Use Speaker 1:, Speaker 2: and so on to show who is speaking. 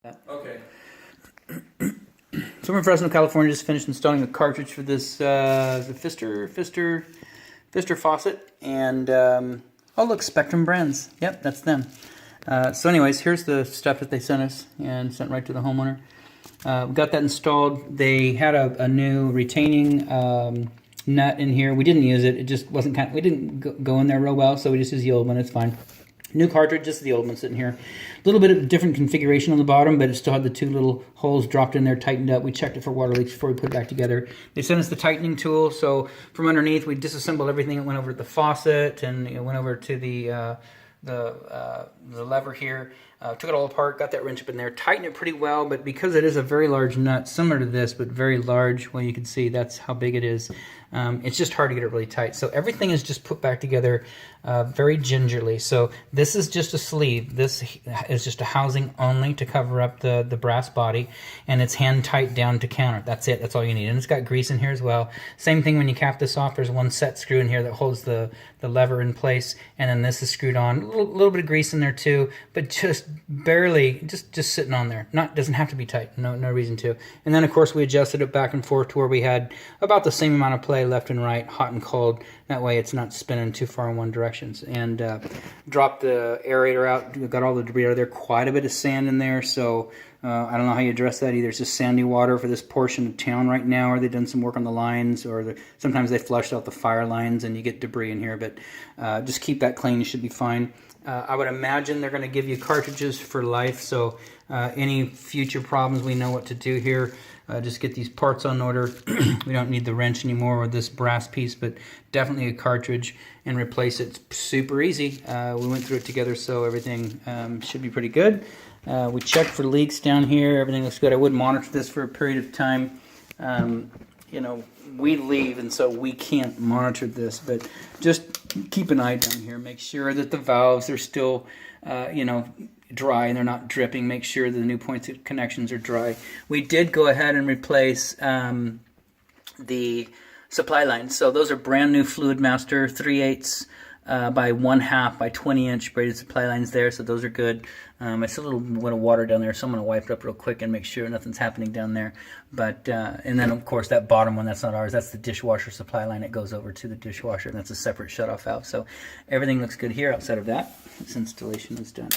Speaker 1: Okay.
Speaker 2: So we're in Fresno, California. Just finished installing the cartridge for this the Pfister faucet, and oh look, Spectrum Brands. Yep, that's them. So anyways, here's the stuff that they sent us and sent right to the homeowner. We got that installed. They had a new retaining nut in here. We didn't use it. It just wasn't we didn't go in there real well, so we just used the old one. It's fine. New cartridge, just the old one sitting here. A little bit of different configuration on the bottom, but it still had the two little holes dropped in there, tightened up. We checked it for water leaks before we put it back together. They sent us the tightening tool, so from underneath we disassembled everything that went over to the faucet, and it went over to the lever here. Took it all apart, got that wrench up in there, tightened it pretty well, but because it is a very large nut, similar to this, but very large, well, you can see that's how big it is. It's just hard to get it really tight. So everything is just put back together very gingerly. So this is just a sleeve. This is just a housing only to cover up the brass body, and it's hand tight down to counter. That's it. That's all you need. And it's got grease in here as well. Same thing when you cap this off. There's one set screw in here that holds the lever in place, and then this is screwed on. A little bit of grease in there too, but just barely, just sitting on there. Doesn't have to be tight. No reason to. And then of course we adjusted it back and forth to where we had about the same amount of play left and right, hot and cold. That way it's not spinning too far in one direction. And dropped the aerator out. Got all the debris out of there. Quite a bit of sand in there. So I don't know how you address that either. It's just sandy water for this portion of town right now, or they've done some work on the lines, or sometimes they flushed out the fire lines and you get debris in here. But just keep that clean. You should be fine. I would imagine they're going to give you cartridges for life, so any future problems, we know what to do here. Just get these parts on order. We don't need the wrench anymore or this brass piece, but definitely a cartridge, and replace it. It's super easy. We went through it together, so everything should be pretty good. We checked for leaks down here. Everything looks good. I would monitor this for a period of time. You know, we leave, and so we can't monitor this, but just keep an eye down here. Make sure that the valves are still, you know, dry and they're not dripping. Make sure the new points of connections are dry. We did go ahead and replace the supply lines. So those are brand new Fluid Master 3/8 by 1/2 by 20-inch braided supply lines there, so those are good. I see a little bit of water down there, so I'm going to wipe it up real quick and make sure nothing's happening down there. But and then of course that bottom one, that's not ours, that's the dishwasher supply line. It goes over to the dishwasher, and that's a separate shutoff valve. So everything looks good here outside of that. This installation is done.